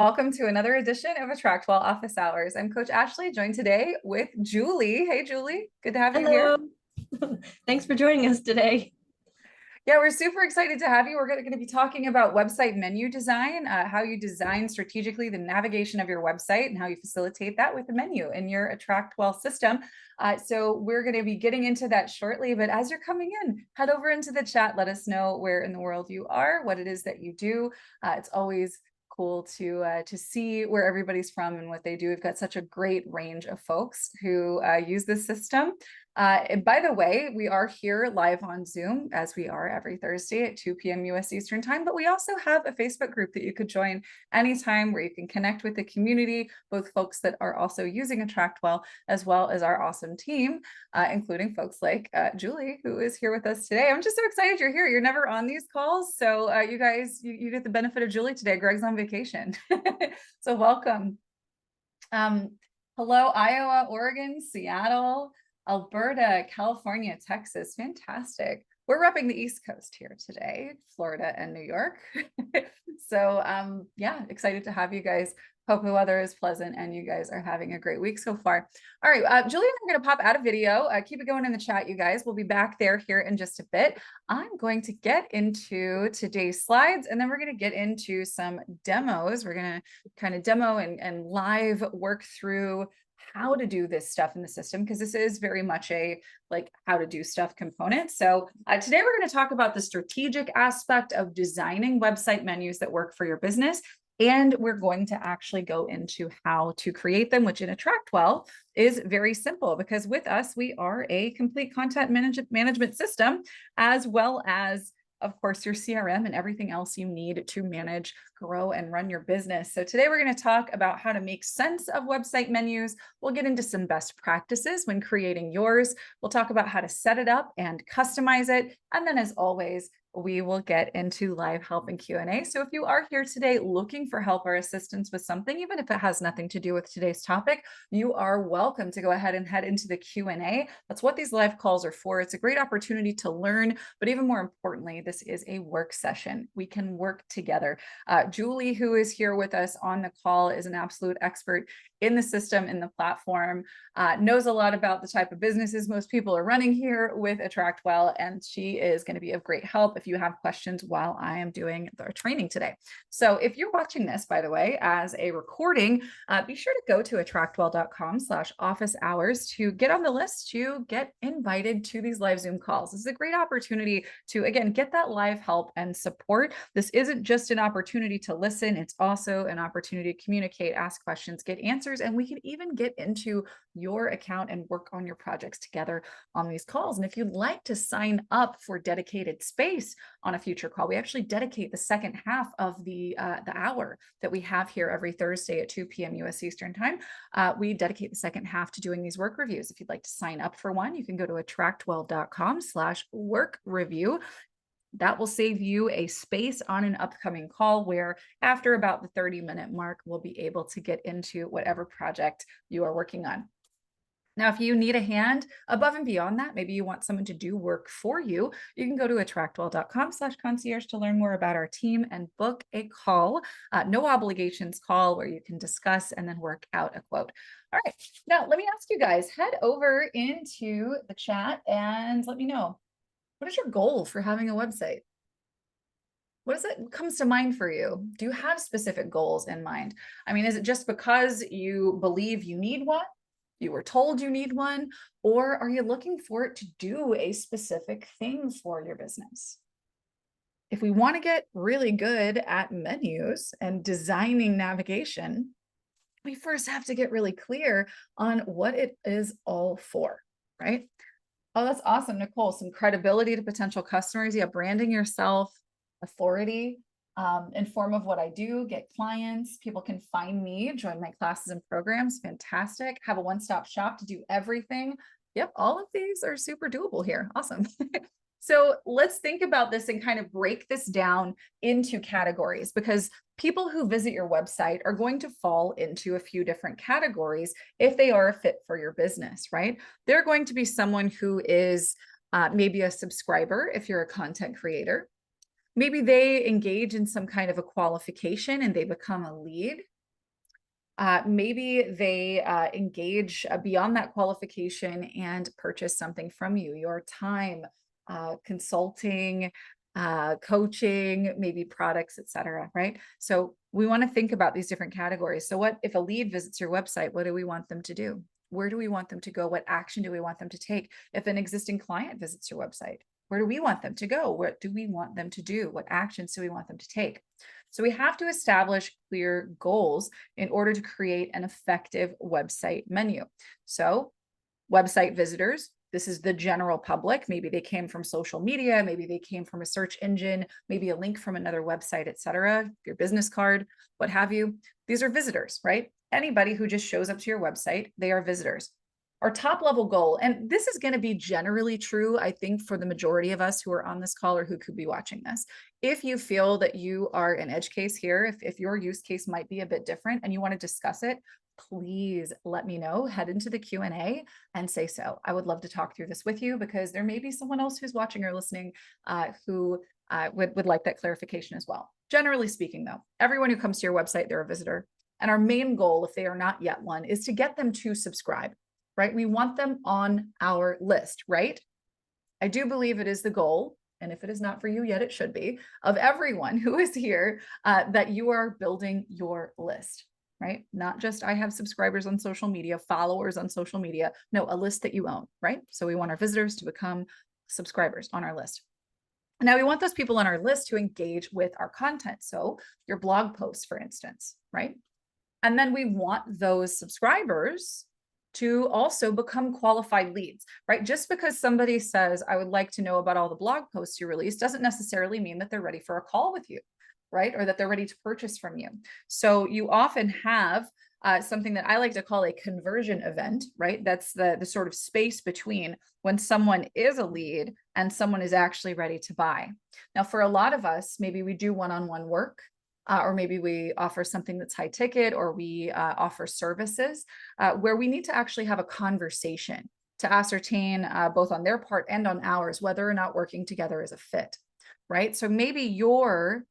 Welcome to another edition of AttractWell Office Hours. I'm Coach Ashley, joined today with Julie. Hey, Julie, good to have you here. Hello. Thanks for joining us today. Yeah, we're super excited to have you. We're going to be talking about website menu design, how you design strategically the navigation of your website and how you facilitate that with the menu in your AttractWell system. So we're going to be getting into that shortly, but as you're coming in, head over into the chat. Let us know where in the world you are, what it is that you do. It's always cool to see where everybody's from and what they do. We've got such a great range of folks who use this system. And by the way, we are here live on Zoom, as we are every Thursday at 2 p.m. US Eastern Time, but we also have a Facebook group that you could join anytime where you can connect with the community, both folks that are also using AttractWell, as well as our awesome team, including folks like Julie, who is here with us today. I'm just so excited you're here. You're never on these calls, so you guys, you get the benefit of Julie today. Greg's on vacation, so welcome. Hello, Iowa, Oregon, Seattle, Alberta, California, Texas. Fantastic. We're repping the East Coast here today, Florida and New York. So yeah, excited to have you guys. Hope the weather is pleasant and you guys are having a great week so far. All right, Julie and I'm going to pop out a video. Keep it going in the chat, you guys. We'll be back there here in just a bit. I'm going to get into today's slides and then we're going to get into some demos. We're going to kind of demo and live work through how to do this stuff in the system, because this is very much a like how to do stuff component. So today we're going to talk about the strategic aspect of designing website menus that work for your business. And we're going to actually go into how to create them, which in AttractWell is very simple, because with us, we are a complete content management system, as well as, of course, your CRM and everything else you need to manage, grow, and run your business. So today we're going to talk about how to make sense of website menus. We'll get into some best practices when creating yours. We'll talk about how to set it up and customize it. And then, as always, we will get into live help and Q&A. So if you are here today looking for help or assistance with something, even if it has nothing to do with today's topic, you are welcome to go ahead and head into the Q&A. That's what these live calls are for. It's a great opportunity to learn, but even more importantly, this is a work session. We can work together. Julie, who is here with us on the call, is an absolute expert in the system, in the platform, knows a lot about the type of businesses most people are running here with AttractWell, and she is going to be of great help if you have questions while I am doing the training today. So if you're watching this, by the way, as a recording, be sure to go to attractwell.com/office hours to get on the list to get invited to these live Zoom calls. This is a great opportunity to, again, get that live help and support. This isn't just an opportunity to listen. It's also an opportunity to communicate, ask questions, get answers, and we can even get into your account and work on your projects together on these calls. And if you'd like to sign up for dedicated space on a future call, we actually dedicate the second half of the hour that we have here every Thursday at 2 p.m. US Eastern Time. We dedicate the second half to doing these work reviews. If you'd like to sign up for one, you can go to attractwell.com/work review. That will save you a space on an upcoming call where after about the 30-minute mark, we'll be able to get into whatever project you are working on. Now, if you need a hand above and beyond that, maybe you want someone to do work for you, you can go to attractwell.com/concierge to learn more about our team and book a call, no obligations call where you can discuss and then work out a quote. All right, now let me ask you guys, head over into the chat and let me know. What is your goal for having a website? What comes to mind for you? Do you have specific goals in mind? I mean, is it just because you believe you need one? You were told you need one? Or are you looking for it to do a specific thing for your business? If we want to get really good at menus and designing navigation, we first have to get really clear on what it is all for, right? Oh, that's awesome, Nicole. Some credibility to potential customers. Yeah, branding yourself, authority, in form of what I do, get clients. People can find me, join my classes and programs. Fantastic. Have a one-stop shop to do everything. Yep, all of these are super doable here. Awesome. So let's think about this and kind of break this down into categories, because people who visit your website are going to fall into a few different categories if they are a fit for your business, right? They're going to be someone who is maybe a subscriber if you're a content creator. Maybe they engage in some kind of a qualification and they become a lead. Maybe they engage beyond that qualification and purchase something from you, your time, consulting, coaching, maybe products, etc. Right? So we want to think about these different categories. So what if a lead visits your website? What do we want them to do? Where do we want them to go? What action do we want them to take? If an existing client visits your website, where do we want them to go? What do we want them to do? What actions do we want them to take? So we have to establish clear goals in order to create an effective website menu. So website visitors, this is the general public. Maybe they came from social media, maybe they came from a search engine, maybe a link from another website, etc. Your business card, what have you. These are visitors, right? Anybody who just shows up to your website, they are visitors. Our top level goal, and this is going to be generally true, I think, for the majority of us who are on this call or who could be watching this. If you feel that you are an edge case here, if your use case might be a bit different and you want to discuss it, please let me know. Head into the Q&A and say so. I would love to talk through this with you because there may be someone else who's watching or listening who would like that clarification as well. Generally speaking, though, everyone who comes to your website, they're a visitor. And our main goal, if they are not yet one, is to get them to subscribe, right? We want them on our list, right? I do believe it is the goal, and if it is not for you yet, it should be, of everyone who is here, that you are building your list, right? Not just I have subscribers on social media, followers on social media. No, a list that you own, right? So we want our visitors to become subscribers on our list. Now we want those people on our list to engage with our content. So your blog posts, for instance, right? And then we want those subscribers to also become qualified leads, right? Just because somebody says, I would like to know about all the blog posts you release, doesn't necessarily mean that they're ready for a call with you, right? Or that they're ready to purchase from you. So you often have something that I like to call a conversion event, right? That's the sort of space between when someone is a lead and someone is actually ready to buy. Now, for a lot of us, maybe we do one-on-one work. Or maybe we offer something that's high ticket, or we offer services where we need to actually have a conversation to ascertain both on their part and on ours whether or not working together is a fit, right? So maybe your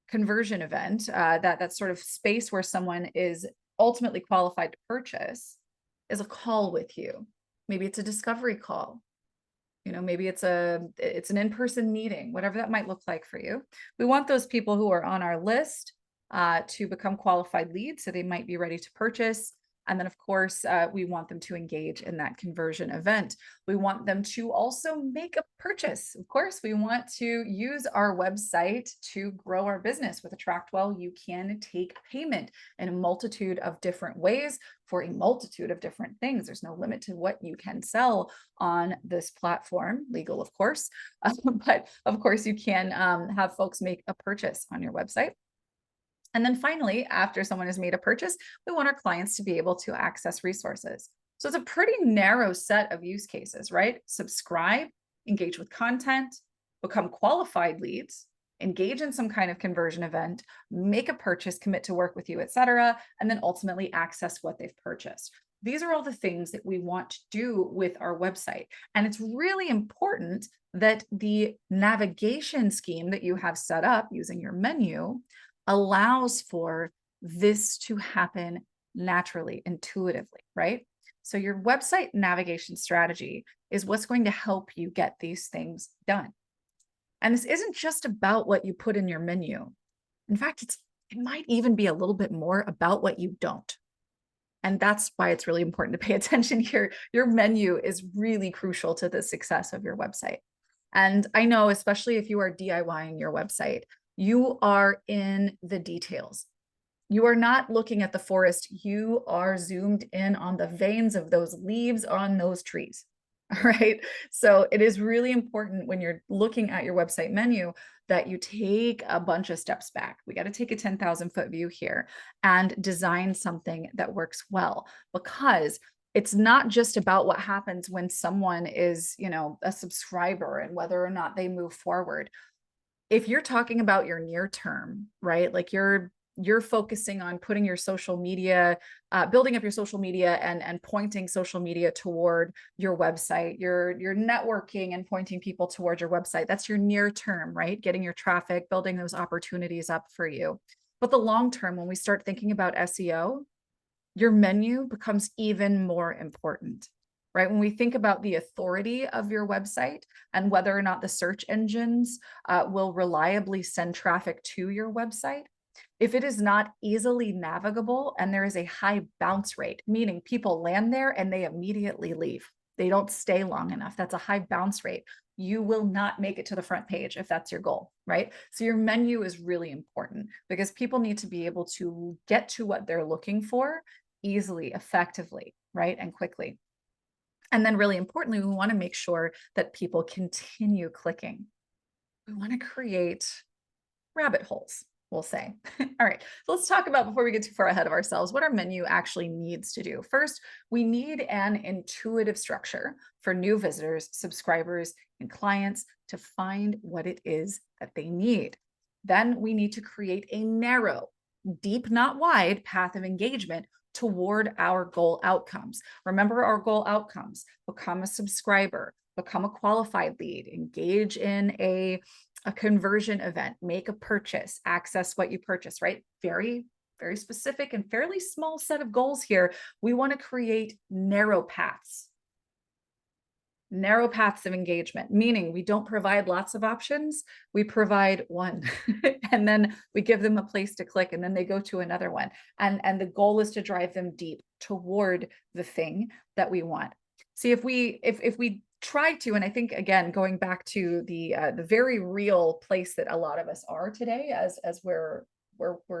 conversion event, that sort of space where someone is ultimately qualified to purchase, is a call with you. Maybe it's a discovery call. Maybe it's an in-person meeting, whatever that might look like for you. We want those people who are on our list to become qualified leads, so they might be ready to purchase. And then, of course, we want them to engage in that conversion event. We want them to also make a purchase. Of course, we want to use our website to grow our business. With AttractWell, you can take payment in a multitude of different ways for a multitude of different things. There's no limit to what you can sell on this platform, legal, of course. But of course, you can have folks make a purchase on your website. And then finally, after someone has made a purchase, we want our clients to be able to access resources. So it's a pretty narrow set of use cases, right? Subscribe, engage with content, become qualified leads, engage in some kind of conversion event, make a purchase, commit to work with you, etc., and then ultimately access what they've purchased. These are all the things that we want to do with our website. And it's really important that the navigation scheme that you have set up using your menu allows for this to happen naturally, intuitively, right? So your website navigation strategy is what's going to help you get these things done. And this isn't just about what you put in your menu. In fact, it might even be a little bit more about what you don't. And that's why it's really important to pay attention here. Your menu is really crucial to the success of your website. And I know, especially if you are DIYing your website, you are in the details. You are not looking at the forest. You are zoomed in on the veins of those leaves on those trees. All right. So it is really important when you're looking at your website menu that you take a bunch of steps back. We got to take a 10,000-foot view here and design something that works well, because it's not just about what happens when someone is, a subscriber and whether or not they move forward. If you're talking about your near term, right? Like you're you're focusing on putting your social media, building up your social media and pointing social media toward your website. You're networking and pointing people towards your website. That's your near term, right? Getting your traffic, building those opportunities up for you. But the long term, when we start thinking about SEO, your menu becomes even more important, right? When we think about the authority of your website and whether or not the search engines will reliably send traffic to your website, if it is not easily navigable and there is a high bounce rate, meaning people land there and they immediately leave, they don't stay long enough, that's a high bounce rate, you will not make it to the front page if that's your goal, right? So your menu is really important because people need to be able to get to what they're looking for easily, effectively, right? And quickly. And then really importantly, we want to make sure that people continue clicking. We want to create rabbit holes, we'll say. All right, so let's talk about, before we get too far ahead of ourselves, what our menu actually needs to do. First, we need an intuitive structure for new visitors, subscribers, and clients to find what it is that they need. Then we need to create a narrow, deep, not wide path of engagement toward our goal outcomes. Remember our goal outcomes: become a subscriber, become a qualified lead, engage in a conversion event, make a purchase, access what you purchase, right? Very, very specific and fairly small set of goals here. We want to create narrow paths of engagement, meaning we don't provide lots of options. We provide one and then we give them a place to click and then they go to another one. And the goal is to drive them deep toward the thing that we want. See, if we try to, and I think, again, going back to the very real place that a lot of us are today as we're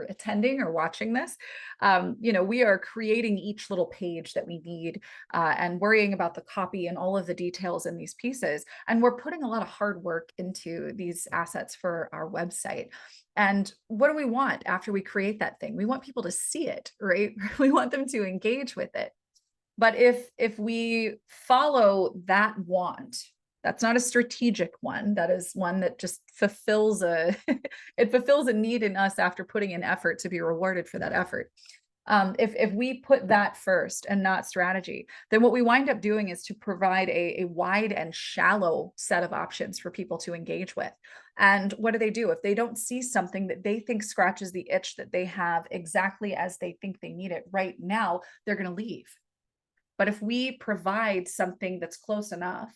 attending or watching this, we are creating each little page that we need and worrying about the copy and all of the details in these pieces. And we're putting a lot of hard work into these assets for our website. And what do we want after we create that thing? We want people to see it, right? We want them to engage with it. But if we follow that want, that's not a strategic one. That is one that just fulfills it fulfills a need in us after putting in effort to be rewarded for that effort. If we put that first and not strategy, then what we wind up doing is to provide a wide and shallow set of options for people to engage with. And what do? If they don't see something that they think scratches the itch that they have exactly as they think they need it right now, they're going to leave. But if we provide something that's close enough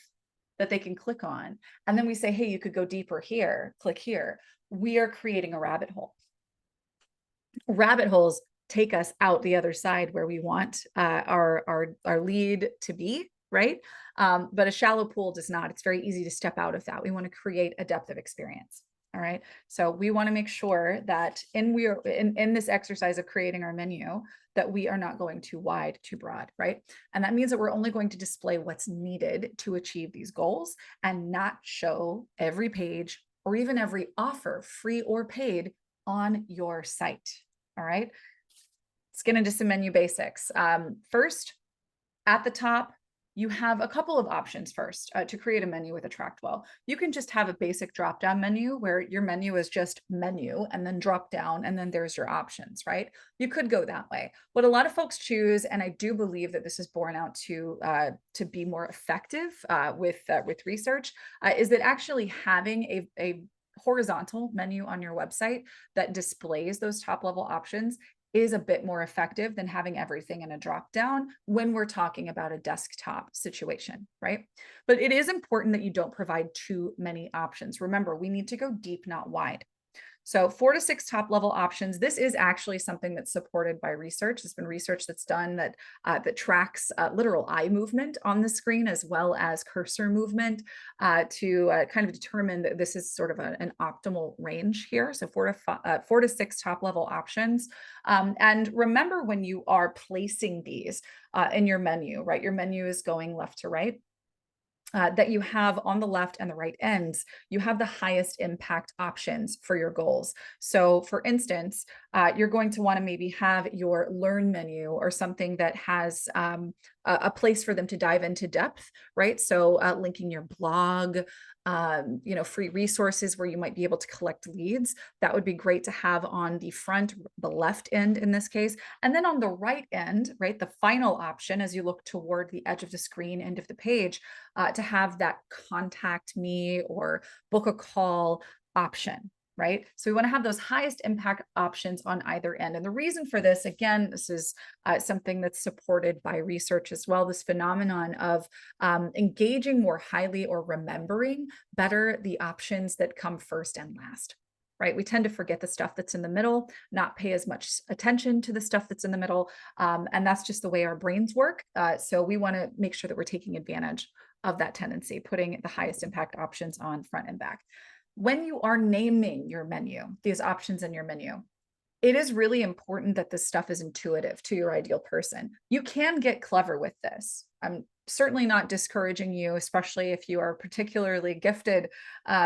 that they can click on, and then we say, hey, you could go deeper here, click here, we are creating a rabbit hole. Rabbit holes take us out the other side where we want our lead to be, right? But a shallow pool does not. It's very easy to step out of that. We want to create a depth of experience. All right. So we want to make sure that in this exercise of creating our menu, that we are not going too wide, too broad, right? And that means that we're only going to display what's needed to achieve these goals and not show every page or even every offer, free or paid, on your site. All right. Let's get into some menu basics. First, at the top, you have a couple of options first to create a menu with AttractWell. You can just have a basic drop-down menu where your menu is just menu and then drop down and then there's your options, right? You could go that way. What a lot of folks choose, and I do believe that this is borne out to be more effective with research, is that actually having a horizontal menu on your website that displays those top level options is a bit more effective than having everything in a drop down when we're talking about a desktop situation, right? But it is important that you don't provide too many options. Remember, we need to go deep, not wide. So 4 to 6 top level options. This is actually something that's supported by research. There's been research that's done that tracks literal eye movement on the screen as well as cursor movement to kind of determine that this is sort of an optimal range here. So 4 to 6 top level options. And remember, when you are placing these in your menu, right? Your menu is going left to right. That you have on the left and the right ends, you have the highest impact options for your goals. So for instance, You're going to want to maybe have your learn menu or something that has a place for them to dive into depth, right? So linking your blog, free resources where you might be able to collect leads. That would be great to have on the front, the left end in this case. And then on the right end, right, the final option as you look toward the edge of the screen, end of the page, to have that contact me or book a call option. Right. So we want to have those highest impact options on either end. And the reason for this, again, this is something that's supported by research as well, this phenomenon of engaging more highly or remembering better the options that come first and last. Right. We tend to forget the stuff that's in the middle, not pay as much attention to the stuff that's in the middle. And that's just the way our brains work. So we want to make sure that we're taking advantage of that tendency, putting the highest impact options on front and back. When you are naming your menu, these options in your menu, it is really important that this stuff is intuitive to your ideal person. You can get clever with this. I'm certainly not discouraging you, especially if you are particularly gifted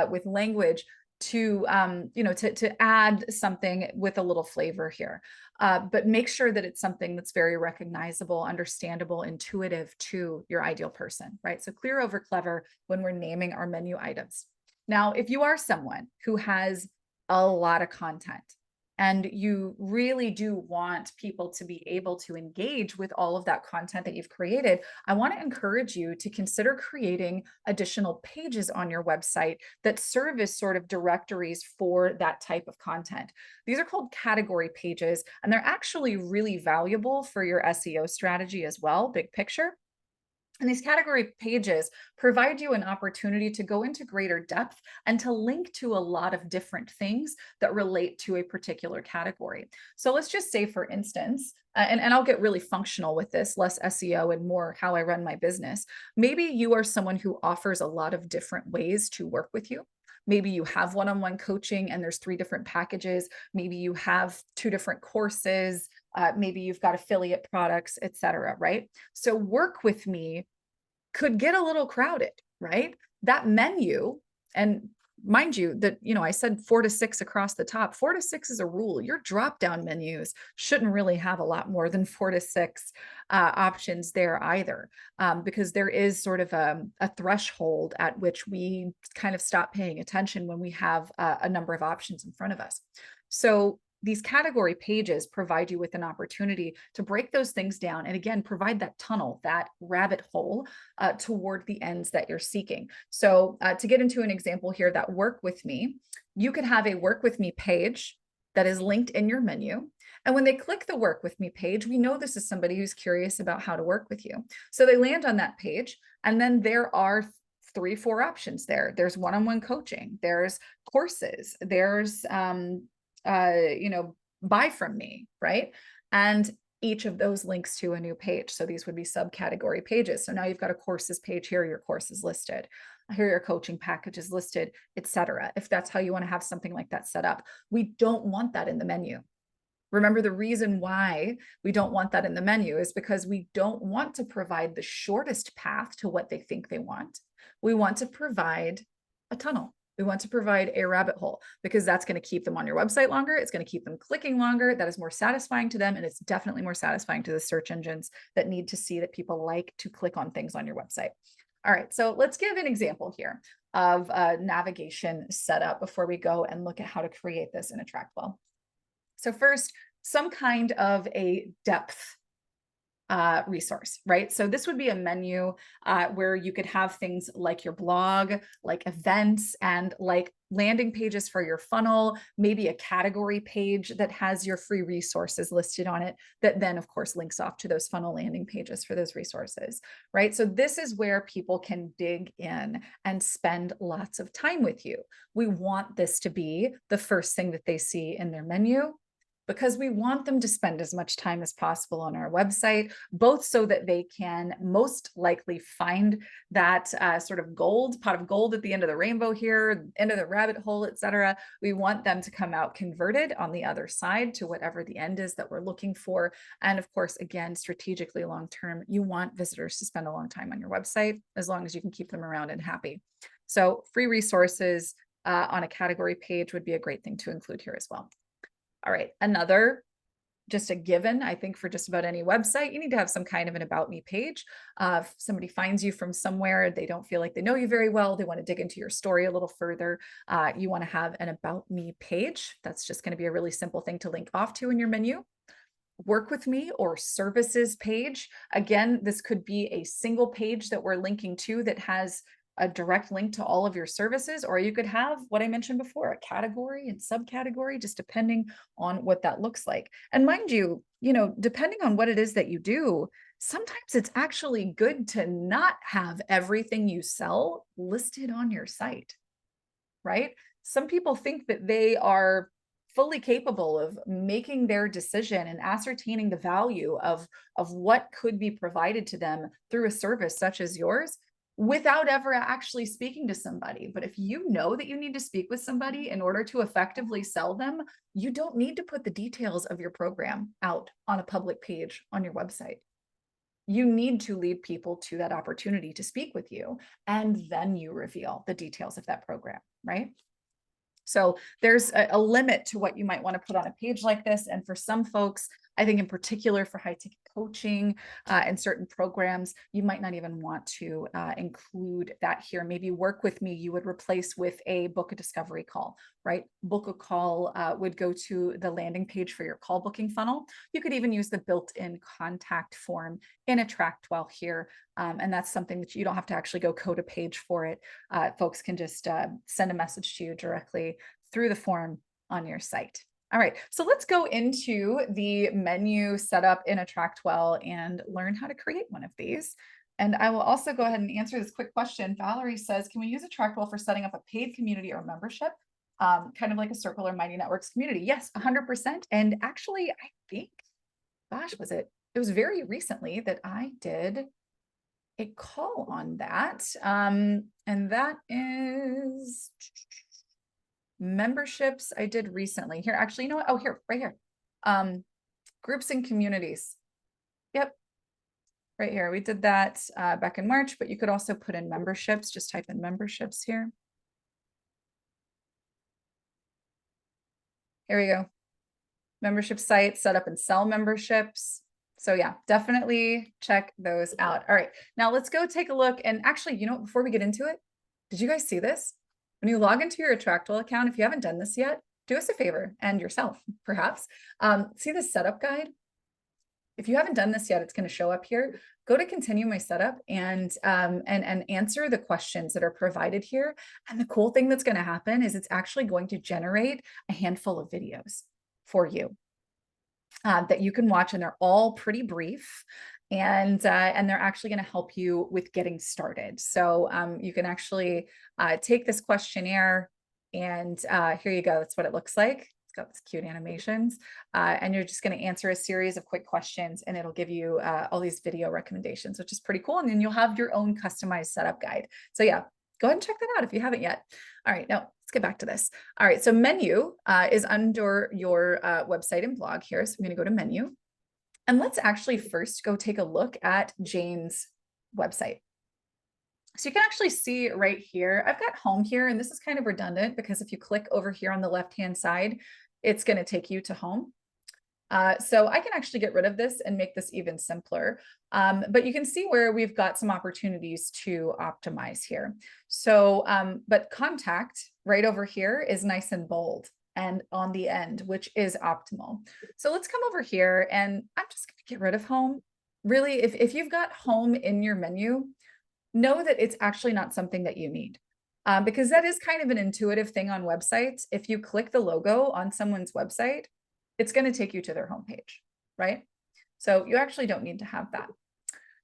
with language, to add something with a little flavor here. But make sure that it's something that's very recognizable, understandable, intuitive to your ideal person, right? So clear over clever when we're naming our menu items. Now, if you are someone who has a lot of content and you really do want people to be able to engage with all of that content that you've created, I want to encourage you to consider creating additional pages on your website that serve as sort of directories for that type of content. These are called category pages, and they're actually really valuable for your SEO strategy as well, big picture. And these category pages provide you an opportunity to go into greater depth and to link to a lot of different things that relate to a particular category. So let's just say, for instance, and I'll get really functional with this, less SEO and more how I run my business. Maybe you are someone who offers a lot of different ways to work with you. Maybe you have one-on-one coaching and there's 3 different packages. Maybe you have 2 different courses. Maybe you've got affiliate products, et cetera, right? So work with me could get a little crowded, right? That menu, and mind you that, I said 4 to 6 across the top. 4 to 6 is a rule. Your drop-down menus shouldn't really have a lot more than 4 to 6 options there either, because there is sort of a threshold at which we kind of stop paying attention when we have a number of options in front of us. So these category pages provide you with an opportunity to break those things down and, again, provide that tunnel, that rabbit hole toward the ends that you're seeking. So to get into an example here, that work with me, you could have a work with me page that is linked in your menu. And when they click the work with me page, we know this is somebody who's curious about how to work with you. So they land on that page, and then there are 3, 4 options there. There's one-on-one coaching, there's courses, there's buy from me, right? And each of those links to a new page. So these would be subcategory pages. So now you've got a courses page here, your courses listed. Here are your coaching packages listed, etc. If that's how you want to have something like that set up. We don't want that in the menu. Remember, the reason why we don't want that in the menu is because we don't want to provide the shortest path to what they think they want. We want to provide a tunnel. We want to provide a rabbit hole, because that's going to keep them on your website longer. It's going to keep them clicking longer. That is more satisfying to them. And it's definitely more satisfying to the search engines that need to see that people like to click on things on your website. All right, so let's give an example here of a navigation setup before we go and look at how to create this in AttractWell. So first, some kind of a depth resource, right? So this would be a menu where you could have things like your blog, like events, and like landing pages for your funnel, maybe a category page that has your free resources listed on it, that then of course links off to those funnel landing pages for those resources, right? So this is where people can dig in and spend lots of time with you. We want this to be the first thing that they see in their menu, because we want them to spend as much time as possible on our website, both so that they can most likely find that sort of pot of gold at the end of the rainbow here, end of the rabbit hole, et cetera. We want them to come out converted on the other side to whatever the end is that we're looking for. And of course, again, strategically long-term, you want visitors to spend a long time on your website, as long as you can keep them around and happy. So free resources on a category page would be a great thing to include here as well. All right, another just a given, I think, for just about any website, you need to have some kind of an about me page. If somebody finds you from somewhere, they don't feel like they know you very well, they want to dig into your story a little further, you want to have an about me page. That's just going to be a really simple thing to link off to in your menu. Work with me or services page. Again, this could be a single page that we're linking to that has a direct link to all of your services, or you could have what I mentioned before, a category and subcategory, just depending on what that looks like. And mind you, depending on what it is that you do, sometimes it's actually good to not have everything you sell listed on your site, right? Some people think that they are fully capable of making their decision and ascertaining the value of what could be provided to them through a service such as yours without ever actually speaking to somebody. But if you know that you need to speak with somebody in order to effectively sell them, you don't need to put the details of your program out on a public page on your website. You need to lead people to that opportunity to speak with you, and then you reveal the details of that program, right? So there's a limit to what you might want to put on a page like this. And for some folks, I think in particular for high ticket coaching and certain programs, you might not even want to include that here. Maybe work with me, you would replace with a book a discovery call, right? Book a call would go to the landing page for your call booking funnel. You could even use the built-in contact form in AttractWell here. And that's something that you don't have to actually go code a page for it. Folks can just send a message to you directly through the form on your site. All right, so let's go into the menu setup in AttractWell and learn how to create one of these. And I will also go ahead and answer this quick question. Valerie says, can we use AttractWell for setting up a paid community or membership? Kind of like a Circle or Mighty Networks community? Yes, 100%. And actually, I think, gosh, it was very recently that I did a call on that. And that is memberships I did recently. Here, actually, you know what? Oh, here, right here. Groups and communities. Yep. Right here. We did that back in March, but you could also put in memberships. Just type in memberships here. Here we go. Membership site, set up and sell memberships. So yeah, definitely check those out. All right, now let's go take a look. And actually, before we get into it, did you guys see this? When you log into your AttractWell account, if you haven't done this yet, do us a favor, and yourself, perhaps. See the setup guide? If you haven't done this yet, it's going to show up here. Go to continue my setup and answer the questions that are provided here. And the cool thing that's going to happen is it's actually going to generate a handful of videos for you that you can watch, and they're all pretty brief. And they're actually going to help you with getting started. So you can actually take this questionnaire, and here you go. That's what it looks like. It's got these cute animations, and you're just going to answer a series of quick questions, and it'll give you all these video recommendations, which is pretty cool. And then you'll have your own customized setup guide. So yeah, go ahead and check that out if you haven't yet. All right, now let's get back to this. All right, so menu is under your website and blog here. So I'm going to go to menu. And let's actually first go take a look at Jane's website. So you can actually see right here, I've got home here, and this is kind of redundant because if you click over here on the left-hand side, it's going to take you to home. So I can actually get rid of this and make this even simpler. But you can see where we've got some opportunities to optimize here. So, but contact right over here is nice and bold and on the end, which is optimal. So let's come over here, and I'm just going to get rid of home. Really, if you've got home in your menu, know that it's actually not something that you need. Because that is kind of an intuitive thing on websites. If you click the logo on someone's website, it's going to take you to their homepage, right? So you actually don't need to have that.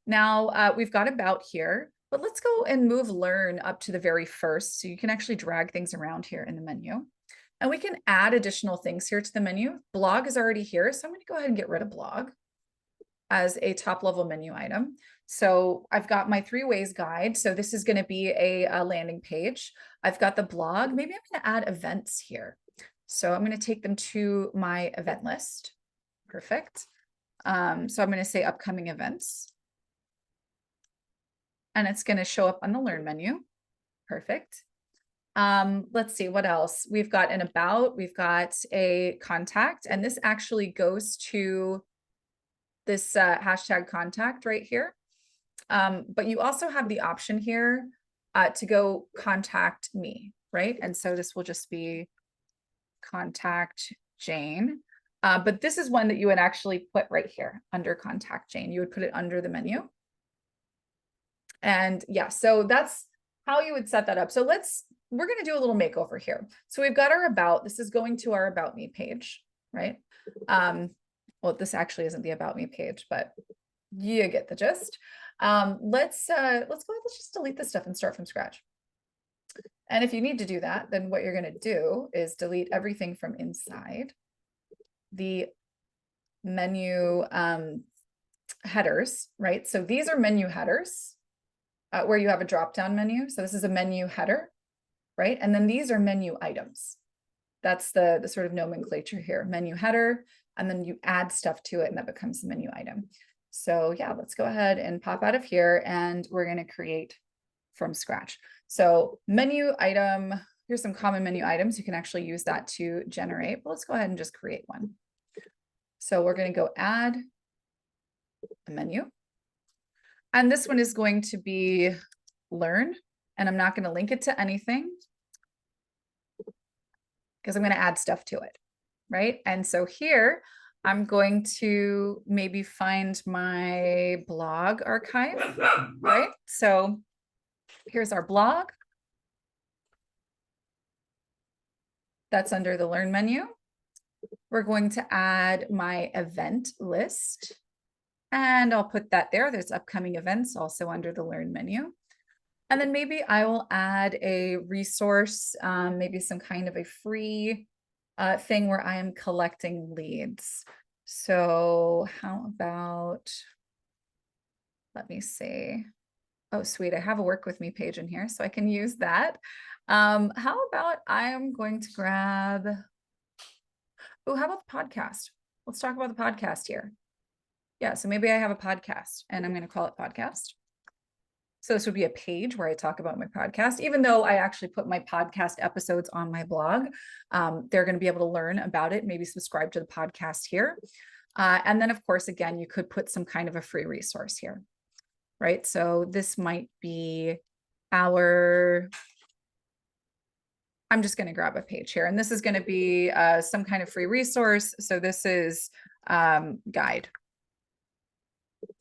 Now we've got about here, but let's go and move learn up to the very first. So you can actually drag things around here in the menu. And we can add additional things here to the menu. Blog is already here, so I'm going to go ahead and get rid of blog as a top level menu item. So I've got my 3 ways guide. So this is going to be a landing page. I've got the blog. Maybe I'm going to add events here. So I'm going to take them to my event list. Perfect. So I'm going to say upcoming events. And it's going to show up on the learn menu. Perfect. Let's see what else. We've got an about, we've got a contact, and this actually goes to this hashtag contact right here. But you also have the option here to go contact me, right? And so this will just be contact Jane. But this is one that you would actually put right here under contact Jane. You would put it under the menu. And yeah, so that's how you would set that up. So we're going to do a little makeover here. So we've got our about, this is going to our about me page, right? Well, this actually isn't the about me page, but you get the gist. Let's go ahead, let's just delete this stuff and start from scratch. And if you need to do that, then what you're going to do is delete everything from inside the menu headers, right? So these are menu headers where you have a drop-down menu. So this is a menu header, right? And then these are menu items. That's the sort of nomenclature here, menu header, and then you add stuff to it and that becomes the menu item. So yeah, let's go ahead and pop out of here and we're going to create from scratch. So menu item, here's some common menu items. You can actually use that to generate, but let's go ahead and just create one. So we're going to go add a menu. And this one is going to be learn, and I'm not going to link it to anything because I'm going to add stuff to it, right? And so here I'm going to maybe find my blog archive, right? So here's our blog. That's under the learn menu. We're going to add my event list. And I'll put that there. There's upcoming events also under the learn menu. And then maybe I will add a resource, maybe some kind of a free thing where I am collecting leads. So how about, let me see. Oh, sweet. I have a work with me page in here, so I can use that. How about I'm going to grab, oh, how about the podcast? Let's talk about the podcast here. Yeah, so maybe I have a podcast and I'm going to call it podcast. So this would be a page where I talk about my podcast, even though I actually put my podcast episodes on my blog. They're going to be able to learn about it, maybe subscribe to the podcast here. And then, of course, again, you could put some kind of a free resource here, right? So this might be I'm just going to grab a page here, and this is going to be some kind of free resource. So this is guide.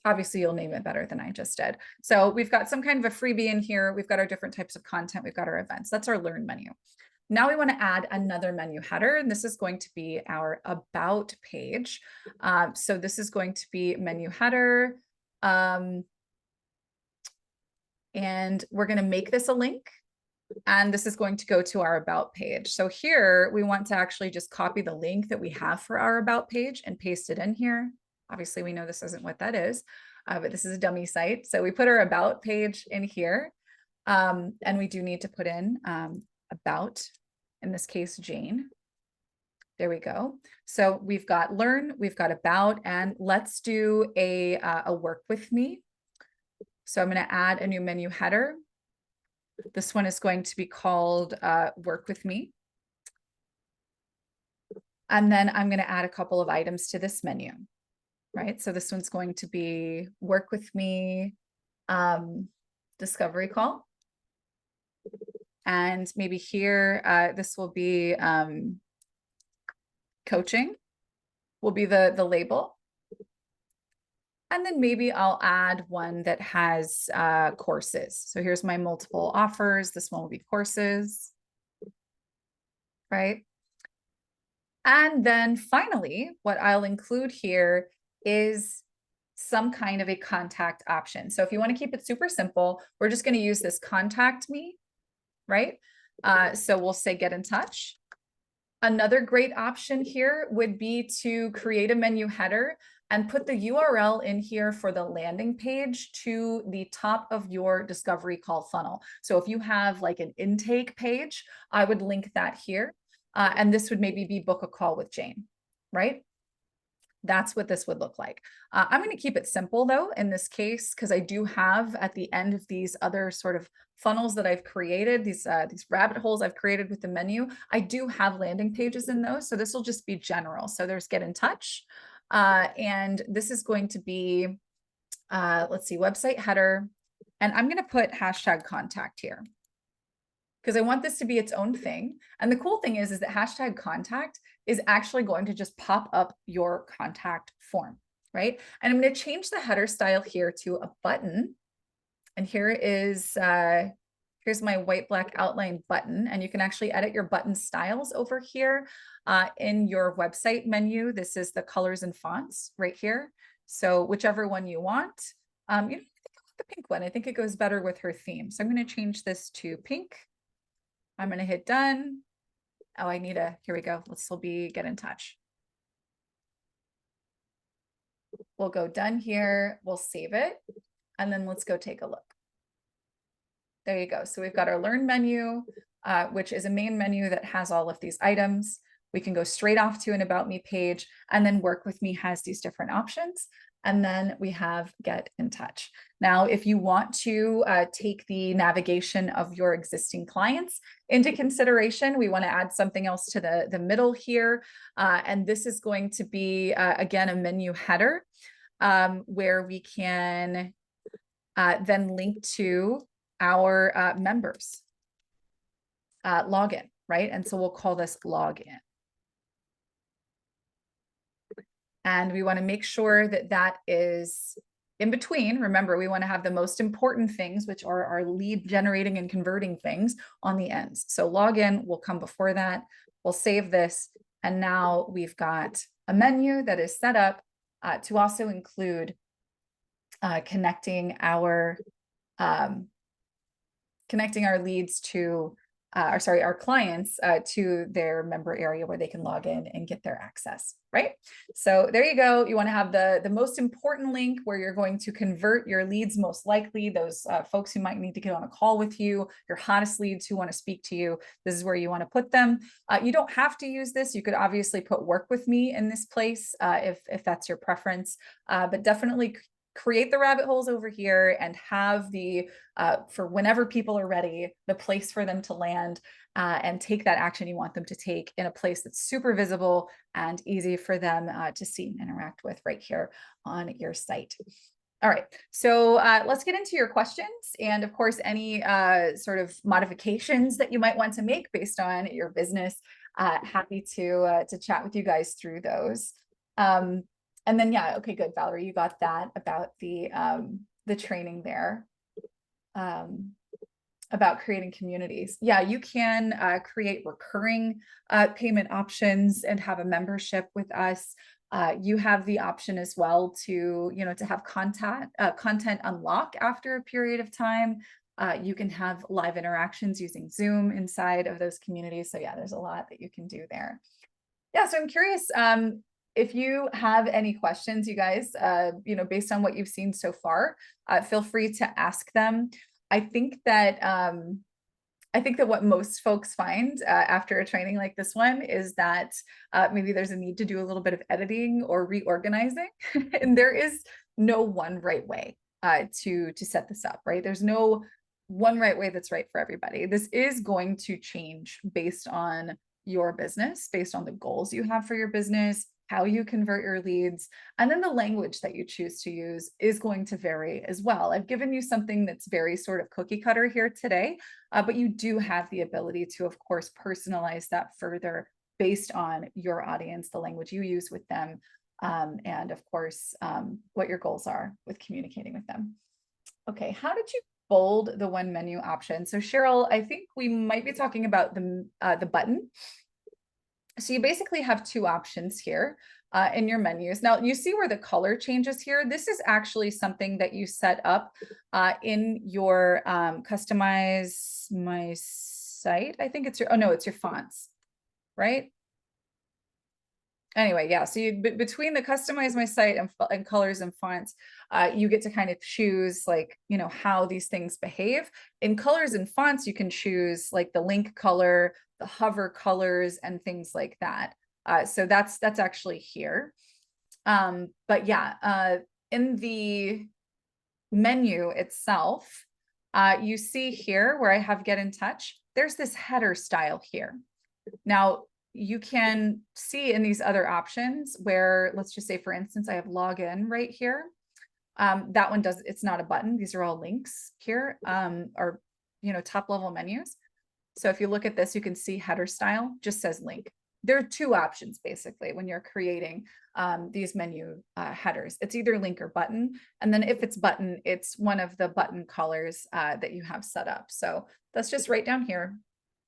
Obviously, you'll name it better than I just did. So we've got some kind of a freebie in here. We've got our different types of content. We've got our events. That's our learn menu. Now we want to add another menu header, and this is going to be our about page. So this is going to be menu header. And we're going to make this a link. And this is going to go to our about page. So here we want to actually just copy the link that we have for our about page and paste it in here. Obviously, we know this isn't what that is, but this is a dummy site. So we put our about page in here, and we do need to put in about, in this case, Jane. There we go. So we've got learn, we've got about, and let's do a work with me. So I'm going to add a new menu header. This one is going to be called work with me. And then I'm going to add a couple of items to this menu. Right, so this one's going to be work with me, discovery call. And maybe here, this will be coaching, will be the label. And then maybe I'll add one that has courses. So here's my multiple offers. This one will be courses, right? And then finally, what I'll include here is some kind of a contact option. So if you want to keep it super simple, we're just going to use this contact me, right? So we'll say get in touch. Another great option here would be to create a menu header and put the URL in here for the landing page to the top of your discovery call funnel. So if you have like an intake page, I would link that here. And this would maybe be book a call with Jane, right? That's what this would look like. I'm going to keep it simple though, in this case, because I do have at the end of these other sort of funnels that I've created, these rabbit holes I've created with the menu, I do have landing pages in those. So this will just be general. So there's get in touch. And this is going to be, let's see, website header. And I'm going to put hashtag contact here, because I want this to be its own thing. And the cool thing is that hashtag contact is actually going to just pop up your contact form, right? And I'm going to change the header style here to a button. And here is, here's my white black outline button. And you can actually edit your button styles over here in your website menu. This is the colors and fonts right here. So whichever one you want. You know, I think I like the pink one. I think it goes better with her theme. So I'm going to change this to pink. I'm going to hit done. Oh, I need a, here we go. Let's still be get in touch. We'll go done here. We'll save it. And then let's go take a look. There you go. So we've got our learn menu, which is a main menu that has all of these items. We can go straight off to an about me page, and then work with me has these different options. And then we have get in touch. Now, if you want to take the navigation of your existing clients into consideration, we want to add something else to the middle here. And this is going to be, again, a menu header where we can then link to our members login, right? And so we'll call this login. And we want to make sure that that is in between. Remember, we want to have the most important things, which are our lead generating and converting things, on the ends. So login will come before that. We'll save this. And now we've got a menu that is set up to also include connecting our leads to, our clients to their member area where they can log in and get their access, right? So there you go. You want to have the most important link where you're going to convert your leads, most likely those folks who might need to get on a call with you, your hottest leads who want to speak to you. This is where you want to put them. You don't have to use this. You could obviously put work with me in this place if that's your preference, but definitely create the rabbit holes over here and have the, for whenever people are ready, the place for them to land and take that action you want them to take in a place that's super visible and easy for them to see and interact with right here on your site. All right, so let's get into your questions, and of course, any sort of modifications that you might want to make based on your business. Happy to chat with you guys through those. And then, yeah, okay, good, Valerie, you got that about the training there about creating communities. Yeah, you can create recurring payment options and have a membership with us. You have the option as well to, to have content unlock after a period of time. You can have live interactions using Zoom inside of those communities. So yeah, there's a lot that you can do there. Yeah, so I'm curious, if you have any questions, you guys, based on what you've seen so far, feel free to ask them. I think that what most folks find after a training like this one is that maybe there's a need to do a little bit of editing or reorganizing, and there is no one right way to set this up, right? There's no one right way that's right for everybody. This is going to change based on your business, based on the goals you have for your business, how you convert your leads, and then the language that you choose to use is going to vary as well. I've given you something that's very sort of cookie cutter here today, but you do have the ability to, of course, personalize that further based on your audience, the language you use with them, and of course, what your goals are with communicating with them. Okay, how did you bold the one menu option? So Cheryl, I think we might be talking about the button. So you basically have two options here in your menus. Now you see where the color changes here. This is actually something that you set up in your customize my site. I think it's your, oh no, it's your fonts, right? Anyway, yeah, so you between the customize my site and colors and fonts, you get to kind of choose like, how these things behave. In colors and fonts, you can choose like the link color, the hover colors, and things like that. So that's actually here. But yeah, in the menu itself, you see here where I have get in touch, there's this header style here. Now you can see in these other options where, let's just say, for instance, I have login right here. That one does, it's not a button. These are all links here, or, top level menus. So if you look at this, you can see header style just says link. There are two options basically when you're creating these menu headers. It's either link or button. And then if it's button, it's one of the button colors that you have set up. So that's just right down here.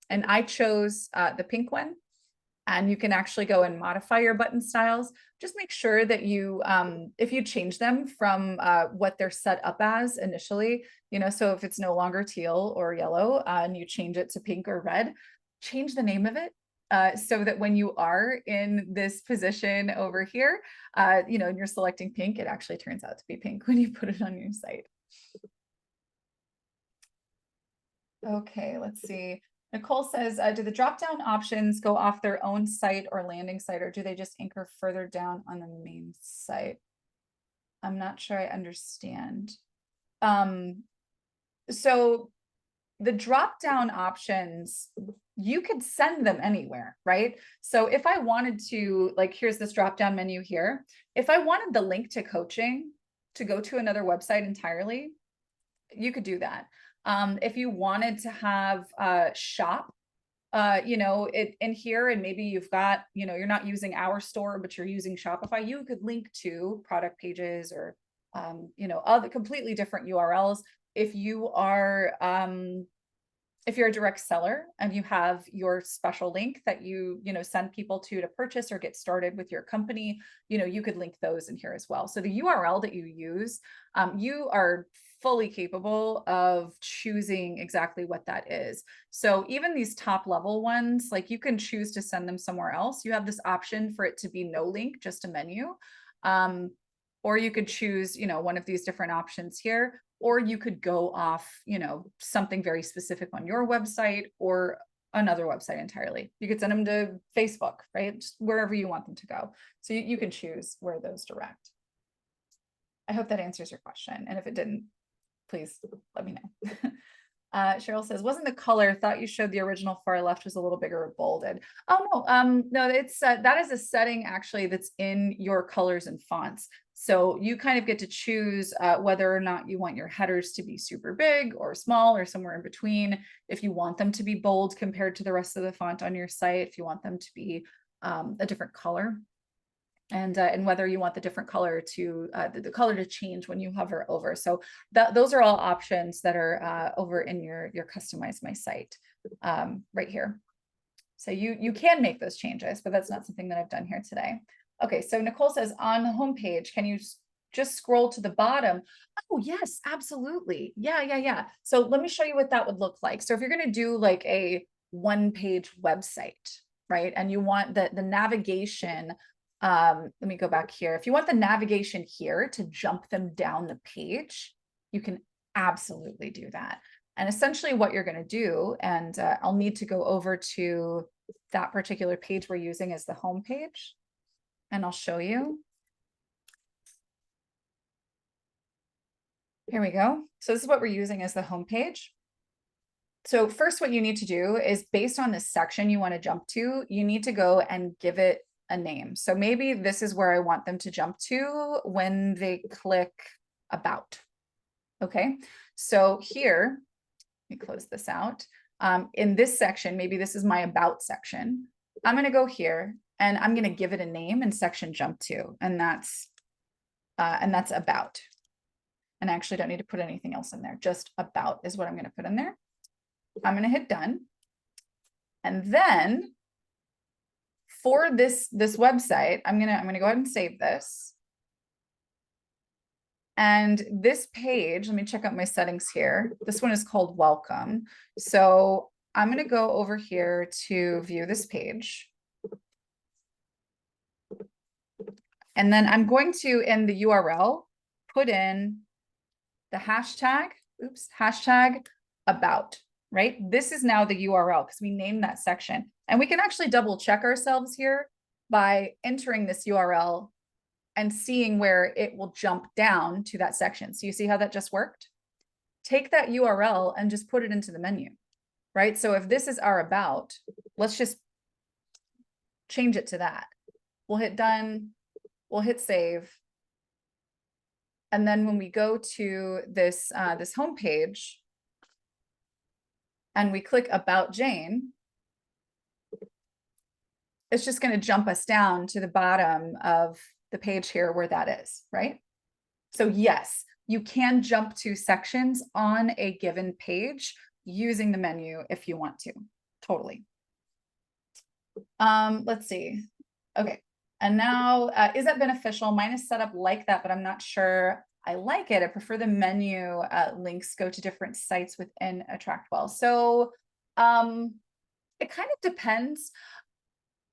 And I chose the pink one. And you can actually go and modify your button styles. Just make sure that you, if you change them from what they're set up as initially, so if it's no longer teal or yellow and you change it to pink or red, change the name of it so that when you are in this position over here, and you're selecting pink, it actually turns out to be pink when you put it on your site. Okay, let's see. Nicole says, do the drop-down options go off their own site or landing site, or do they just anchor further down on the main site? I'm not sure I understand. So the drop-down options, you could send them anywhere, right? So if I wanted to, like, here's this drop-down menu here. If I wanted the link to coaching to go to another website entirely, you could do that. If you wanted to have shop, it in here, and maybe you've got, you're not using our store, but you're using Shopify, you could link to product pages or, other completely different URLs. If you are, if you're a direct seller and you have your special link that you send people to purchase or get started with your company, you could link those in here as well. So the URL that you use, you are fully capable of choosing exactly what that is. So even these top level ones, like, you can choose to send them somewhere else. You have this option for it to be no link, just a menu. Or you could choose, one of these different options here, or you could go off, something very specific on your website or another website entirely. You could send them to Facebook, right? Just wherever you want them to go. So you can choose where those direct. I hope that answers your question. And if it didn't, please let me know. Cheryl says, wasn't the color, thought you showed the original far left was a little bigger or bolded. Oh no, no, it's that is a setting actually that's in your colors and fonts. So you kind of get to choose whether or not you want your headers to be super big or small or somewhere in between. If you want them to be bold compared to the rest of the font on your site, if you want them to be a different color. And whether you want the different color to the color to change when you hover over. So those are all options that are over in your customize my site right here. So you can make those changes, but that's not something that I've done here today. Okay, so Nicole says, on the homepage, can you just scroll to the bottom? Oh yes, absolutely. Yeah. So let me show you what that would look like. So if you're going to do like a one-page website, right, and you want the navigation, let me go back here. If you want the navigation here to jump them down the page, you can absolutely do that. And essentially what you're going to do, and I'll need to go over to that particular page we're using as the home page, and I'll show you. Here we go. So this is what we're using as the home page. So first, what you need to do is, based on this section you want to jump to, you need to go and give it a name. So maybe this is where I want them to jump to when they click about. Okay, so here, let me close this out. In this section, maybe this is my about section. I'm going to go here and I'm going to give it a name and section jump to, and that's about. And I actually don't need to put anything else in there. Just about is what I'm going to put in there. I'm going to hit done. And then for this website, I'm gonna go ahead and save this. And this page, let me check out my settings here. This one is called welcome. So I'm gonna go over here to view this page. And then I'm going to, in the URL, put in the hashtag about, right? This is now the URL because we named that section. And we can actually double check ourselves here by entering this URL and seeing where it will jump down to that section. So you see how that just worked? Take that URL and just put it into the menu, right? So if this is our about, let's just change it to that. We'll hit done, we'll hit save. And then when we go to this, this homepage and we click About Jane, it's just going to jump us down to the bottom of the page here where that is, right? So yes, you can jump to sections on a given page using the menu if you want to, totally. Let's see. Okay. And now, is that beneficial? Mine is set up like that, but I'm not sure I like it. I prefer the menu links go to different sites within AttractWell. So it kind of depends.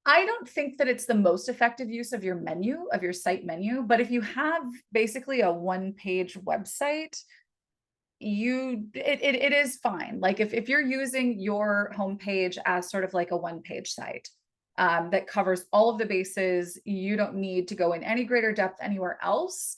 I don't think that it's the most effective use of your menu, of your site menu, but if you have basically a one-page website, it is fine. Like if you're using your homepage as sort of like a one-page site that covers all of the bases, you don't need to go in any greater depth anywhere else,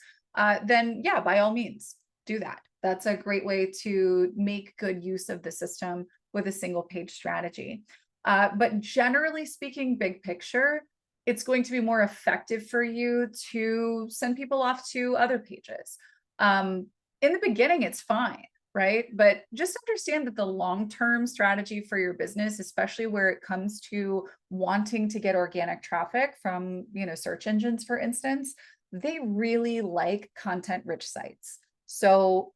then yeah, by all means, do that. That's a great way to make good use of the system with a single page strategy. But generally speaking, big picture, it's going to be more effective for you to send people off to other pages. In the beginning, it's fine, right? But just understand that the long-term strategy for your business, especially where it comes to wanting to get organic traffic from, search engines, for instance, they really like content-rich sites. So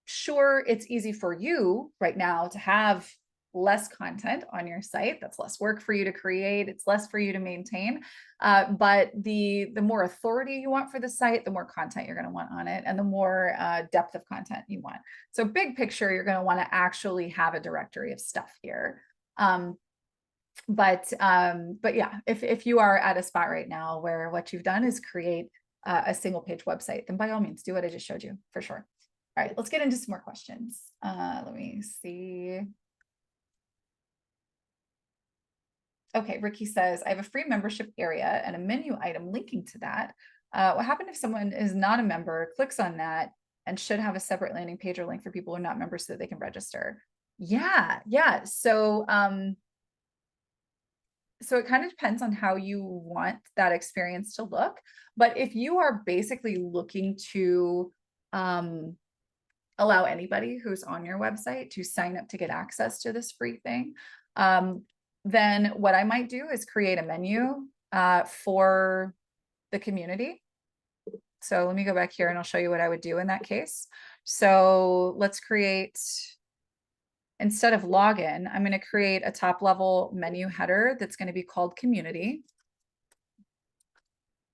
sure, it's easy for you right now to have less content on your site. That's less work for you to create. It's less for you to maintain. But the more authority you want for the site, the more content you're going to want on it, and the more depth of content you want. So big picture, you're going to want to actually have a directory of stuff here. But yeah, if you are at a spot right now where what you've done is create a single page website, then by all means, do what I just showed you for sure. All right, let's get into some more questions. Let me see. Okay, Ricky says, I have a free membership area and a menu item linking to that. What happened if someone is not a member, clicks on that, and should have a separate landing page or link for people who are not members so that they can register? Yeah. So, so it kind of depends on how you want that experience to look. But if you are basically looking to allow anybody who's on your website to sign up to get access to this free thing, then what I might do is create a menu for the community. So let me go back here and I'll show you what I would do in that case. So let's create, instead of login, I'm going to create a top level menu header that's going to be called community.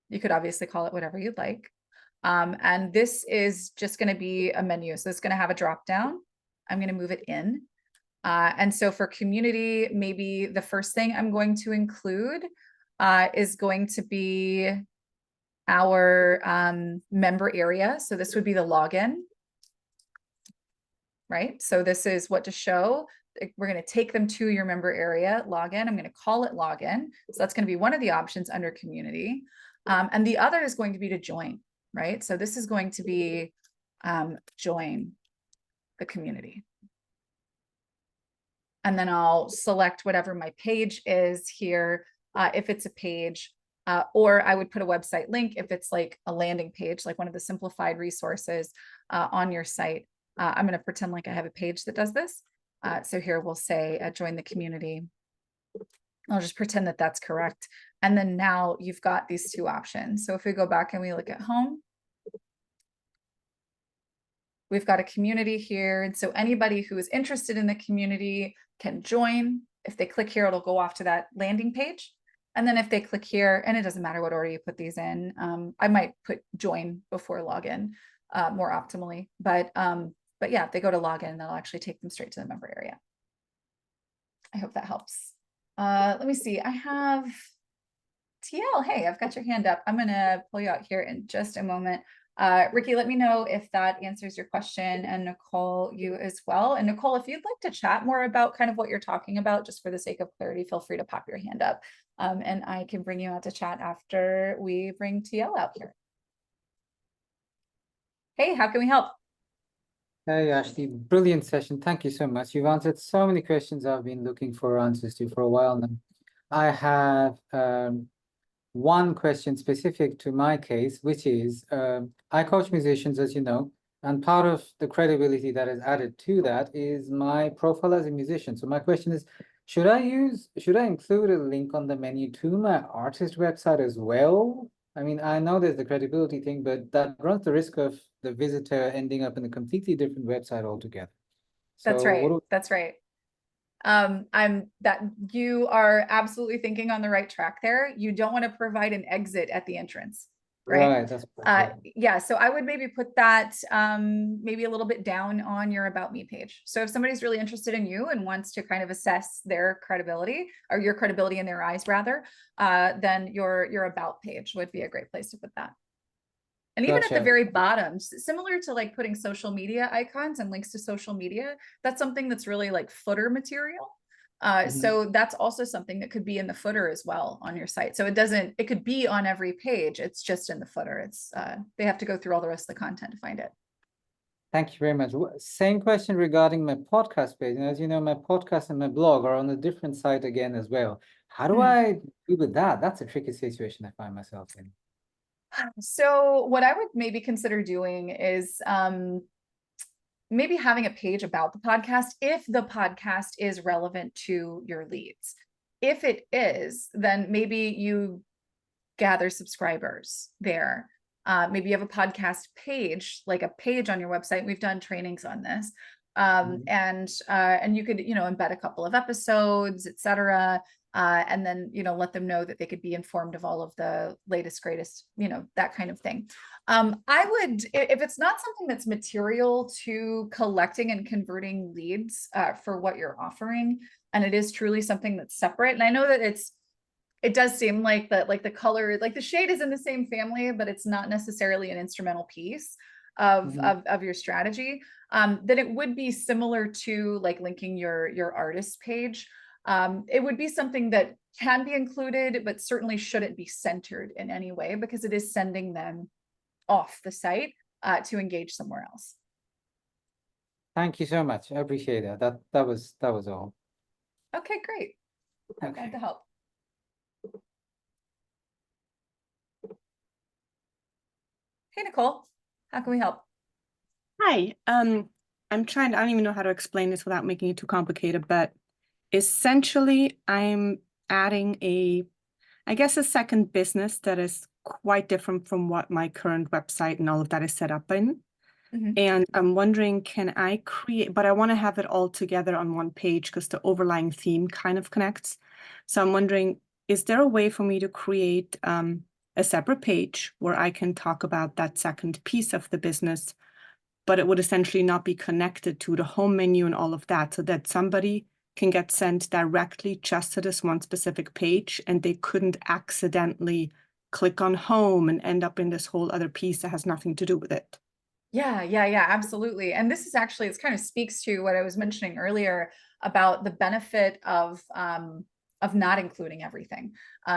You could obviously call it whatever you'd like. And this is just going to be a menu. So it's going to have a drop down. I'm going to move it in. And so for community, maybe the first thing I'm going to include is going to be our member area. So this would be the login, right? So this is what to show. We're going to take them to your member area, login. I'm going to call it login. So that's going to be one of the options under community. And the other is going to be to join, right? So this is going to be join the community. And then I'll select whatever my page is here, if it's a page, or I would put a website link if it's like a landing page, like one of the simplified resources on your site. I'm going to pretend like I have a page that does this. So here we'll say join the community. I'll just pretend that that's correct. And then now you've got these two options. So if we go back and we look at home, we've got a community here. And so anybody who is interested in the community can join. If they click here, it'll go off to that landing page. And then if they click here, and it doesn't matter what order you put these in, I might put join before login more optimally. But yeah, if they go to login, that'll actually take them straight to the member area. I hope that helps. Let me see. I have TL. Hey, I've got your hand up. I'm going to pull you out here in just a moment. Ricky, let me know if that answers your question, and Nicole, you as well. And Nicole, if you'd like to chat more about kind of what you're talking about, just for the sake of clarity, feel free to pop your hand up, and I can bring you out to chat after we bring TL out here. Hey, how can we help? Hey, Ashley, brilliant session. Thank you so much. You've answered so many questions I've been looking for answers to for a while now. I have one question specific to my case, which is I coach musicians, as you know, and part of the credibility that is added to that is my profile as a musician. So my question is, should I include a link on the menu to my artist website as well? I mean, I know there's the credibility thing, but that runs the risk of the visitor ending up in a completely different website altogether. That's So what right. do That's right. You are absolutely thinking on the right track there. You don't want to provide an exit at the entrance, right? right, that's perfect. Yeah, so I would maybe put that maybe a little bit down on your About Me page. So if somebody's really interested in you and wants to kind of assess their credibility or your credibility in their eyes rather, then your About page would be a great place to put that. And even at the Gotcha. very bottom, similar to like putting social media icons and links to social media, that's something that's really like footer material. So that's also something that could be in the footer as well on your site. So it could be on every page. It's just in the footer. They have to go through all the rest of the content to find it. Thank you very much. Same question regarding my podcast page. And as you know, my podcast and my blog are on a different site again as well. How do I do with that? That's a tricky situation I find myself in. So what I would maybe consider doing is maybe having a page about the podcast if the podcast is relevant to your leads. If it is, then maybe you gather subscribers there. Maybe you have a podcast page, like a page on your website. We've done trainings on this. And you could, embed a couple of episodes, etc. And then, let them know that they could be informed of all of the latest, greatest, that kind of thing. I would, if it's not something that's material to collecting and converting leads for what you're offering, and it is truly something that's separate. And I know that it does seem like that, like the color, like the shade is in the same family, but it's not necessarily an instrumental piece of your strategy. Then it would be similar to like linking your artist page. It would be something that can be included, but certainly shouldn't be centered in any way because it is sending them off the site to engage somewhere else. Thank you so much. I appreciate that. That was all. Okay, great. I'm glad to help. Hey, Nicole, how can we help? Hi, I don't even know how to explain this without making it too complicated, but essentially I'm adding I guess a second business that is quite different from what my current website and all of that is set up in. And I'm wondering, can I create, but I want to have it all together on one page because the overlying theme kind of connects. So I'm wondering, is there a way for me to create a separate page where I can talk about that second piece of the business, but it would essentially not be connected to the home menu and all of that, so that somebody can get sent directly just to this one specific page and they couldn't accidentally click on home and end up in this whole other piece that has nothing to do with it? Yeah, absolutely. And this is actually, it kind of speaks to what I was mentioning earlier about the benefit of not including everything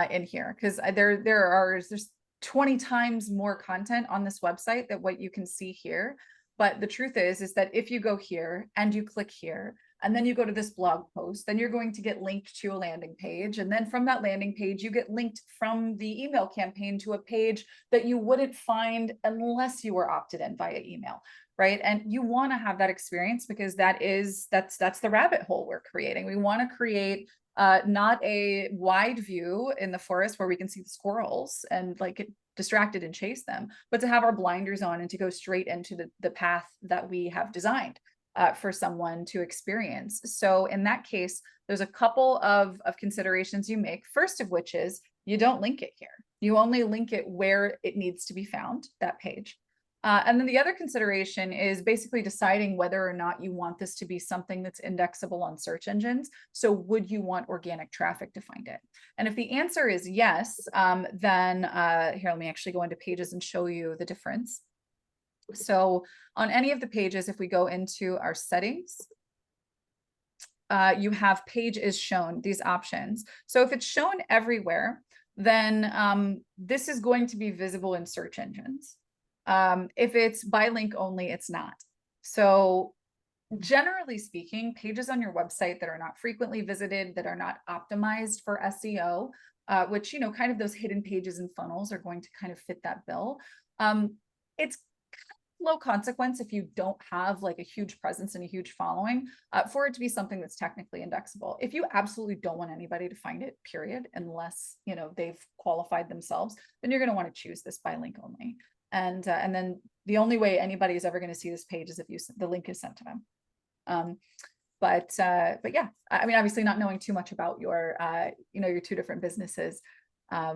in here, because there's 20 times more content on this website than what you can see here. But the truth is that if you go here and you click here, and then you go to this blog post, then you're going to get linked to a landing page. And then from that landing page, you get linked from the email campaign to a page that you wouldn't find unless you were opted in via email, right? And you want to have that experience because that's the rabbit hole we're creating. We want to create not a wide view in the forest where we can see the squirrels and like get distracted and chase them, but to have our blinders on and to go straight into the path that we have designed for someone to experience. So in that case, there's a couple of considerations you make. First of which is you don't link it here. You only link it where it needs to be found, that page. And then the other consideration is basically deciding whether or not you want this to be something that's indexable on search engines. So would you want organic traffic to find it? And if the answer is yes, then here, let me actually go into pages and show you the difference. So on any of the pages, if we go into our settings, you have page is shown, these options. So if it's shown everywhere, then this is going to be visible in search engines. If it's by link only, it's not. So generally speaking, pages on your website that are not frequently visited, that are not optimized for SEO, which, you know, kind of those hidden pages and funnels are going to kind of fit that bill. It's low consequence if you don't have like a huge presence and a huge following for it to be something that's technically indexable. If you absolutely don't want anybody to find it, period, unless, you know, they've qualified themselves, then you're going to want to choose this by link only. And then the only way anybody is ever going to see this page is if the link is sent to them. But yeah, I mean, obviously not knowing too much about your, you know, your two different businesses. I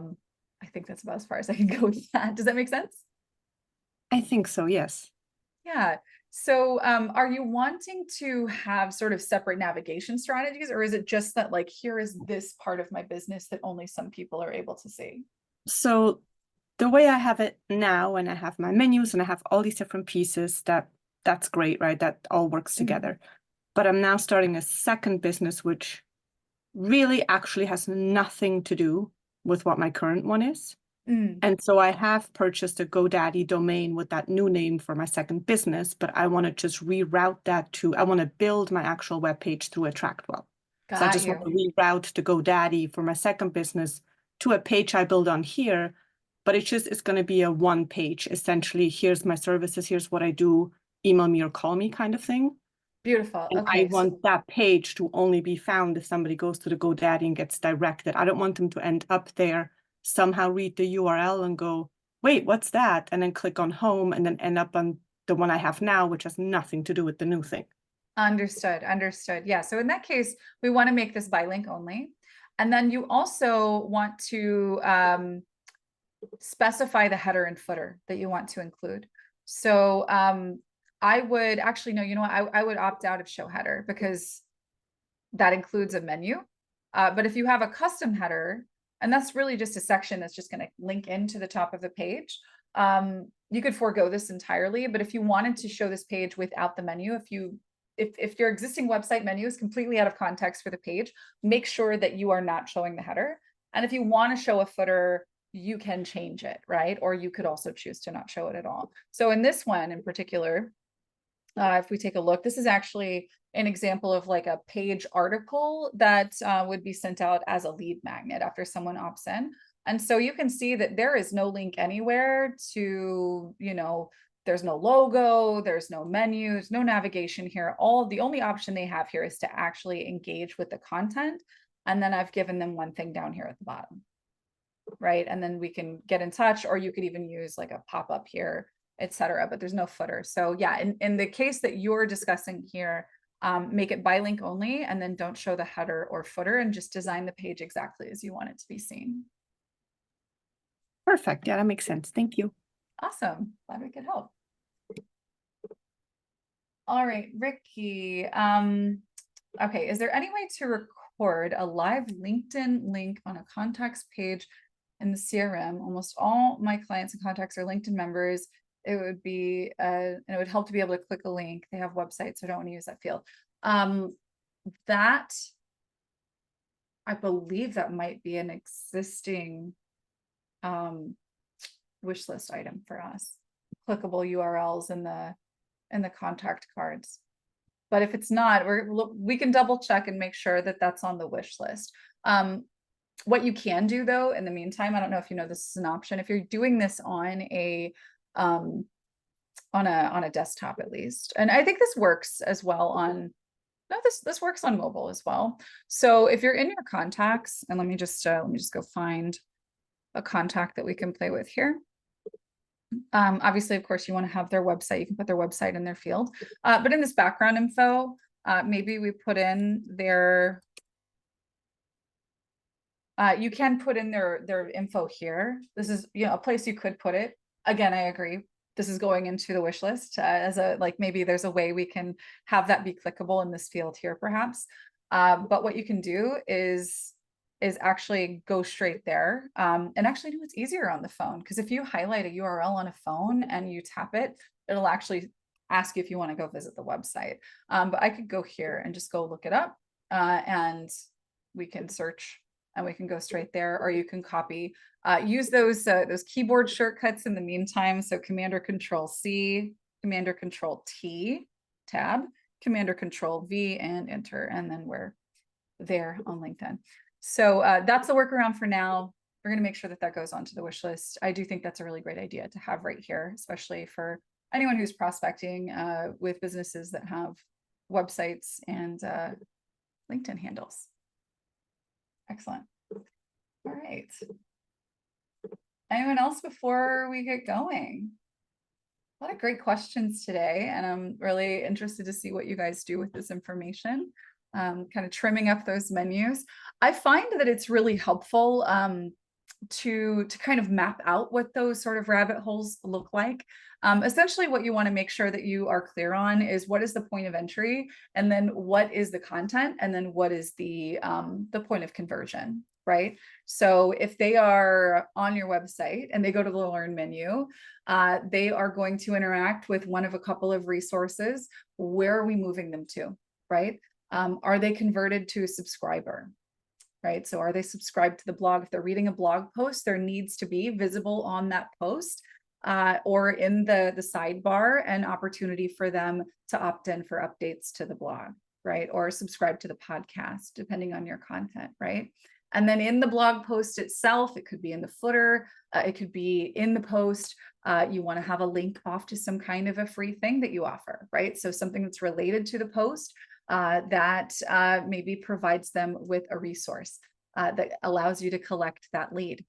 think that's about as far as I can go with that. Does that make sense? I think so, yes. Yeah. So are you wanting to have sort of separate navigation strategies, or is it just that like, here is this part of my business that only some people are able to see? So the way I have it now, and I have my menus and I have all these different pieces, that's great, right? That all works together. But I'm now starting a second business, which really actually has nothing to do with what my current one is. And so I have purchased a GoDaddy domain with that new name for my second business, but I want to just reroute that to, I want to build my actual webpage through AttractWell. So I just want to reroute the GoDaddy for my second business to a page I build on here, but it's going to be a one page, essentially. Here's my services, here's what I do, email me or call me kind of thing. Beautiful. And Okay. I want that page to only be found if somebody goes to the GoDaddy and gets directed. I don't want them to end up there, somehow read the URL and go, wait, what's that? And then click on home and then end up on the one I have now, which has nothing to do with the new thing. Understood. Understood. Yeah. So in that case, we want to make this by link only. And then you also want to specify the header and footer that you want to include. So I would actually, no, you know what, I would opt out of show header because that includes a menu. But if you have a custom header, and that's really just a section that's just going to link into the top of the page, you could forego this entirely. But if you wanted to show this page without the menu, if your existing website menu is completely out of context for the page, make sure that you are not showing the header. And if you want to show a footer, you can change it, right? Or you could also choose to not show it at all. So in this one in particular, if we take a look, this is actually an example of like a page article that would be sent out as a lead magnet after someone opts in. And so you can see that there is no link anywhere to, you know, there's no logo, there's no menus, no navigation here. The only option they have here is to actually engage with the content. And then I've given them one thing down here at the bottom, right? And then we can get in touch, or you could even use like a pop-up here, etc. But there's no footer. So yeah, in the case that you're discussing here, make it by link only, and then don't show the header or footer, and just design the page exactly as you want it to be seen. Perfect. Yeah, that makes sense. Thank you. Awesome. Glad we could help. All right, Ricky. Okay, is there any way to record a live LinkedIn link on a contacts page in the CRM? Almost all my clients and contacts are LinkedIn members. It would be, and it would help to be able to click a link. They have websites, so I don't want to use that field. That, I believe that might be an existing wish list item for us. Clickable URLs in the contact cards. But if it's not, we can double check and make sure that that's on the wish list. What you can do though, in the meantime, I don't know if you know this is an option. If you're doing this on a desktop at least, and I think this works as well on. No, this works on mobile as well. So if you're in your contacts, and let me just go find a contact that we can play with here. Obviously, of course, you want to have their website. You can put their website in their field. But in this background info, maybe we put in their, you can put in their info here. This is, you know, a place you could put it. Again, I agree. This is going into the wish list as a, like, maybe there's a way we can have that be clickable in this field here, perhaps. But what you can do is actually go straight there, and actually do what's easier on the phone, because if you highlight a URL on a phone and you tap it, it'll actually ask you if you want to go visit the website. But I could go here and just go look it up, and we can search and we can go straight there, or you can copy, use those keyboard shortcuts in the meantime. So Command or Control C, Command or Control T, tab, Command or Control V, and enter, and then we're there on LinkedIn. So that's the workaround for now. We're going to make sure that that goes onto the wish list. I do think that's a really great idea to have right here, especially for anyone who's prospecting with businesses that have websites and LinkedIn handles. Excellent. All right. Anyone else before we get going? A lot of great questions today, and I'm really interested to see what you guys do with this information. Kind of trimming up those menus. I find that it's really helpful to kind of map out what those sort of rabbit holes look like. Essentially, what you want to make sure that you are clear on is what is the point of entry, and then what is the content, and then what is the point of conversion, right? So if they are on your website and they go to the Learn menu, they are going to interact with one of a couple of resources. Where are we moving them to, right? Are they converted to a subscriber? Right? So are they subscribed to the blog? If they're reading a blog post, there needs to be visible on that post or in the sidebar an opportunity for them to opt in for updates to the blog, right? Or subscribe to the podcast, depending on your content, right? And then in the blog post itself, it could be in the footer, it could be in the post. You want to have a link off to some kind of a free thing that you offer, right? So something that's related to the post that maybe provides them with a resource that allows you to collect that lead.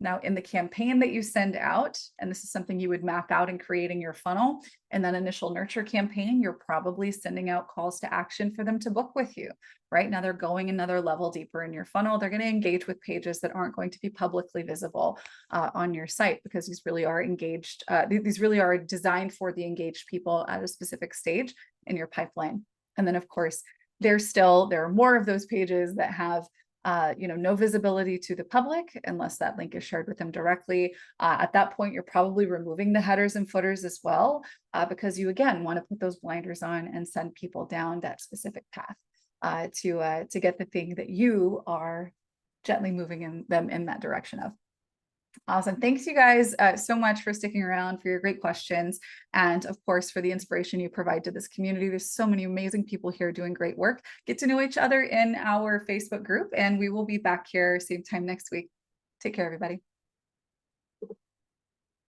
Now, in the campaign that you send out, and this is something you would map out in creating your funnel, and that initial nurture campaign, you're probably sending out calls to action for them to book with you. Right now, they're going another level deeper in your funnel. They're going to engage with pages that aren't going to be publicly visible on your site, because these really are engaged. These really are designed for the engaged people at a specific stage in your pipeline. And then, of course, there are more of those pages that have no visibility to the public unless that link is shared with them directly. At that point, you're probably removing the headers and footers as well, because you, again, want to put those blinders on and send people down that specific path to get the thing that you are gently moving them in that direction of. Awesome. Thanks you guys so much for sticking around, for your great questions, and of course for the inspiration you provide to this community. There's so many amazing people here doing great work. Get to know each other in our Facebook group, and we will be back here same time next week. Take care, everybody.